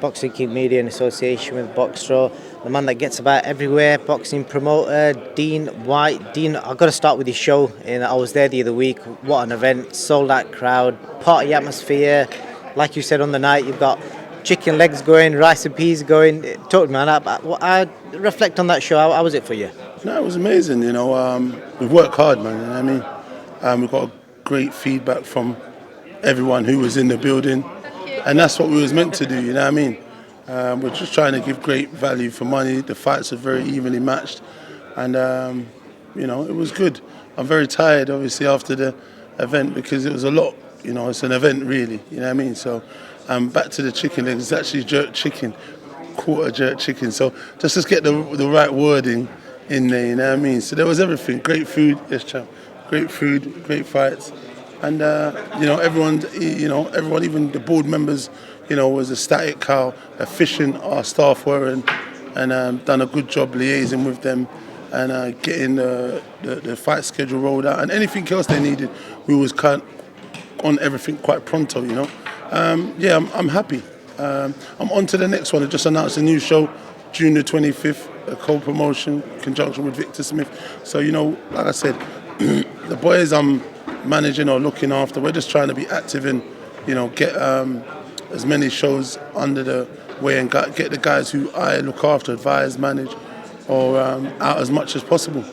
Boxing Kid Media in association with Boxstro, the man that gets about everywhere, boxing promoter, Dean Whyte. Dean, I've got to start with your show. And I was there the other week. What an event, sold out crowd, party atmosphere. Like you said on the night, you've got chicken legs going, rice and peas going. Talk to me, man. I reflect on that show. How was it for you? No, it was amazing, we've worked hard, man, you know what I mean? We got great feedback from everyone who was in the building, and that's what we was meant to do, you know what I mean? We're just trying to give great value for money. The fights are very evenly matched, and, it was good. I'm very tired, obviously, after the event because it was a lot, it's an event really, you know what I mean? So, back to the chicken legs, it's actually jerk chicken, quarter jerk chicken, so just let's get the right wording in there, you know what I mean? So there was everything, great food, yes champ, great food, great fights, and everyone, even the board members, was ecstatic how efficient our staff were and done a good job liaising with them and getting the fight schedule rolled out and anything else they needed. We was kind of on everything quite pronto, I'm happy. I'm on to the next one. I just announced a new show, June the 25th, a co-promotion in conjunction with Victor Smith. So, like I said, the boys I'm managing or looking after, we're just trying to be active and, get as many shows under the way and get the guys who I look after, advise, manage, or out as much as possible.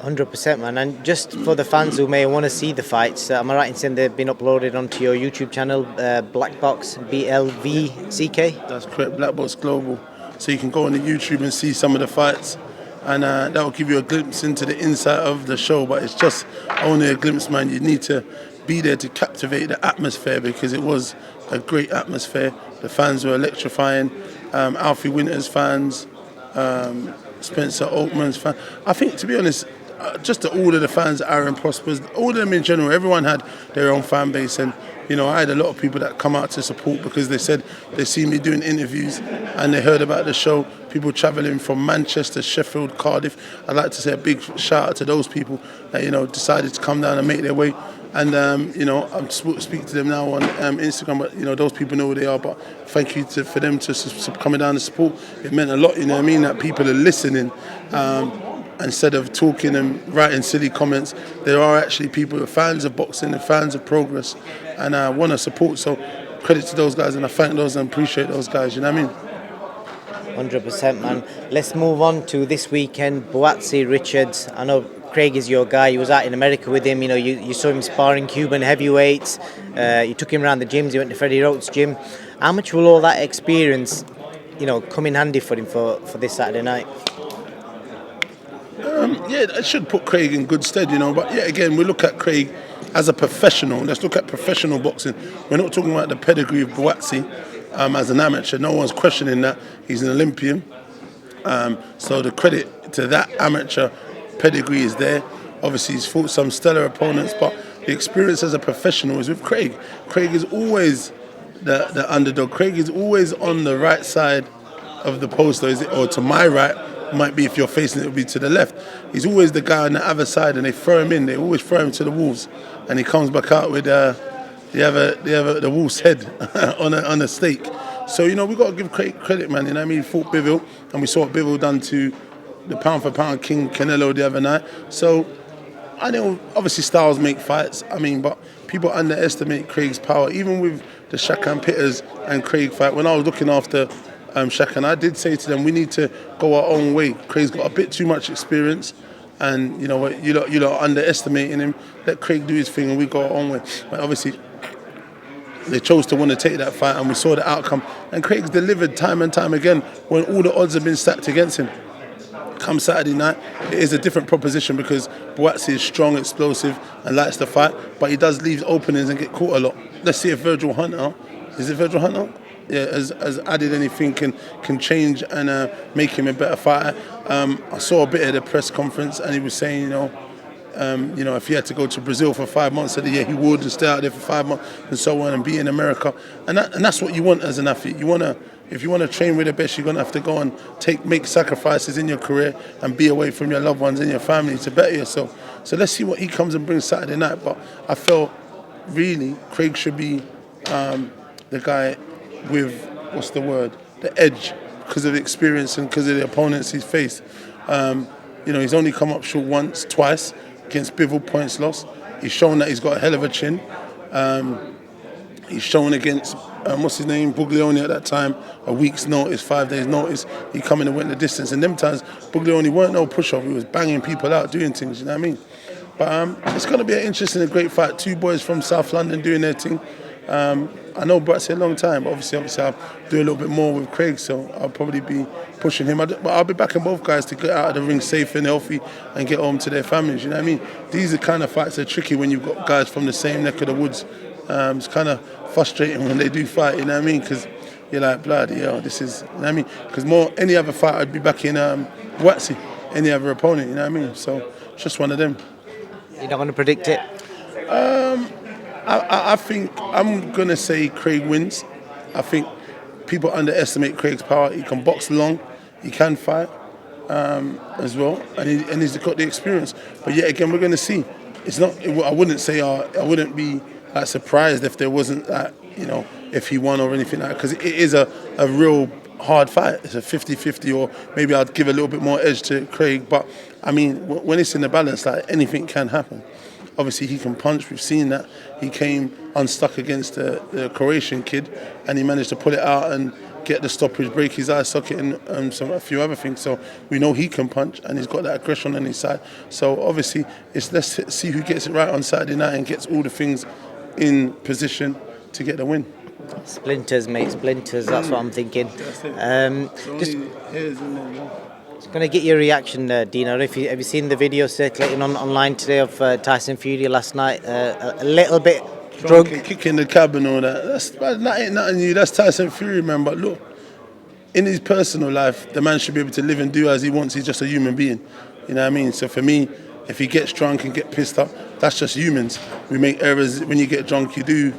100%, man. And just for the fans who may want to see the fights, am I right in saying they've been uploaded onto your YouTube channel, Black Box, BLVCK? That's correct, Black Box Global. So you can go on the YouTube and see some of the fights, and that will give you a glimpse into the inside of the show. But it's just only a glimpse, man. You need to be there to captivate the atmosphere because it was a great atmosphere. The fans were electrifying. Alfie Winters fans, Spencer Oakman's fans. I think, to be honest, just all of the fans, Aaron Prospers, all of them in general, everyone had their own fan base, and I had a lot of people that come out to support because they said they see me doing interviews and they heard about the show. People travelling from Manchester, Sheffield, Cardiff. I'd like to say a big shout out to those people that decided to come down and make their way. And I'm speaking to them now on Instagram, but those people know who they are. But thank you for them to coming down to support. It meant a lot, you know what I mean, that people are listening. Instead of talking and writing silly comments, there are actually people who are fans of boxing and fans of progress and want to support. So credit to those guys, and I thank those and appreciate those guys, you know what I mean? 100%, man. Let's move on to this weekend. Buatsi, Richards. I know Craig is your guy. You was out in America with him. You saw him sparring Cuban heavyweights. You took him around the gyms. He went to Freddie Roach's gym. How much will all that experience, come in handy for him for this Saturday night? It should put Craig in good stead, But again, we look at Craig as a professional. Let's look at professional boxing. We're not talking about the pedigree of Buatsi as an amateur. No one's questioning that. He's an Olympian. So the credit to that amateur pedigree is there. Obviously, he's fought some stellar opponents, but the experience as a professional is with Craig. Craig is always the underdog. Craig is always on the right side of the post, or to my right. Might be if you're facing it, would be to the left. He's always the guy on the other side, and they throw him in. They always throw him to the wolves, and he comes back out with the wolf's head on a stake. So we got to give credit, man. He fought Bivol, and we saw what Bivol done to the pound for pound king Canelo the other night. So I know obviously styles make fights. But people underestimate Craig's power, even with the Shakan Pitters and Craig fight. When I was looking after Shakan, I did say to them, we need to go our own way. Craig's got a bit too much experience, and you lot are underestimating him. Let Craig do his thing, and we go our own way. But obviously, they chose to want to take that fight, and we saw the outcome. And Craig's delivered time and time again when all the odds have been stacked against him. Come Saturday night, it is a different proposition because Buatsi is strong, explosive, and likes to fight, but he does leave openings and get caught a lot. Let's see if Virgil Hunter, has added anything, can change and make him a better fighter. I saw a bit of the press conference, and he was saying, if he had to go to Brazil for 5 months of the year, he would, and stay out there for 5 months and so on, and be in America. And that's what you want as an athlete. If you want to train with the best, you're going to have to go and make sacrifices in your career and be away from your loved ones and your family to better yourself. So let's see what he comes and brings Saturday night. But I felt really Craig should be the guy with, what's the word, the edge, because of the experience and because of the opponents he's faced. He's only come up short once, twice, against Bivol, points lost. He's shown that he's got a hell of a chin. He's shown against, what's his name, Buglioni at that time, a week's notice, 5 days notice. He come in and went the distance. And them times, Buglioni weren't no push-off. He was banging people out, doing things, you know what I mean? But it's going to be an interesting and great fight. Two boys from South London doing their thing. I know Buatsi a long time, but obviously I'll do a little bit more with Craig, so I'll probably be pushing him. But I'll be backing both guys to get out of the ring safe and healthy and get home to their families, you know what I mean? These are kind of fights that are tricky when you've got guys from the same neck of the woods. It's kind of frustrating when they do fight, you know what I mean? Because you're like, bloody hell, this is, you know what I mean? Because any other fight, I'd be backing Buatsi, any other opponent, you know what I mean? So it's just one of them. You're not going to predict it? I think I'm going to say Craig wins. I think people underestimate Craig's power. He can box long, he can fight as well, and he's got the experience. But yet again, we're going to see. It's not. I wouldn't be surprised if there wasn't if he won or anything like that, because it is a real hard fight. It's a 50-50, or maybe I'd give a little bit more edge to Craig. But I mean, when it's in the balance, anything can happen. Obviously, he can punch. We've seen that. He came unstuck against the Croatian kid, and he managed to pull it out and get the stoppage, break his eye socket, and a few other things. So we know he can punch, and he's got that aggression on his side. So obviously, let's see who gets it right on Saturday night and gets all the things in position to get the win. Splinters, mate, splinters. That's what I'm thinking. Just going to get your reaction, Dino. Have you seen the video circulating online today of Tyson Fury last night? A little bit drunk. Kicking the cab and all that. That ain't nothing new. That's Tyson Fury, man. But look, in his personal life, the man should be able to live and do as he wants. He's just a human being. You know what I mean? So for me, if he gets drunk and get pissed up, that's just humans. We make errors. When you get drunk, you do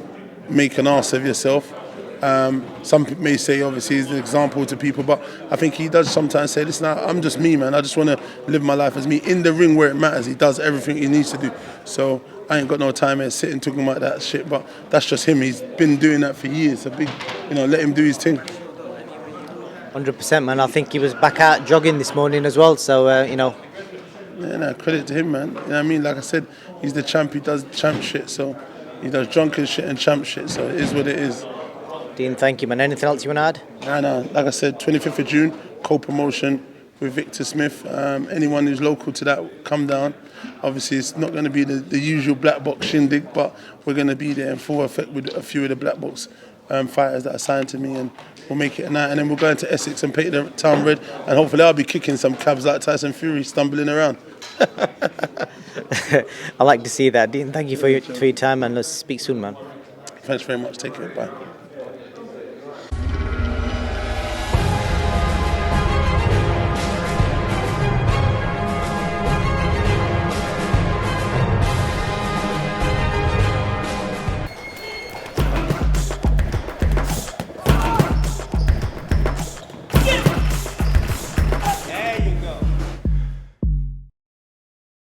make an arse of yourself. Some people may say, obviously, he's an example to people, but I think he does sometimes say, listen, I'm just me, man. I just want to live my life as me. In the ring where it matters, he does everything he needs to do. So I ain't got no time here sitting talking about that shit, but that's just him. He's been doing that for years. Let him do his thing. 100%, man. I think he was back out jogging this morning as well, so, Yeah, credit to him, man. You know what I mean? Like I said, he's the champ. He does champ shit, so he does drunken shit and champ shit, so it is what it is. Dean, thank you, man. Anything else you want to add? No. Like I said, 25th of June, co-promotion with Victor Smith. Anyone who's local to that, come down. Obviously, it's not going to be the usual black box shindig, but we're going to be there in full effect with a few of the black box fighters that are signed to me, and we'll make it a night. And then we'll go into Essex and paint the town red, and hopefully I'll be kicking some cabs like Tyson Fury, stumbling around. I like to see that. Dean, thank you for your time, and let's speak soon, man. Thanks very much. Take care. Bye.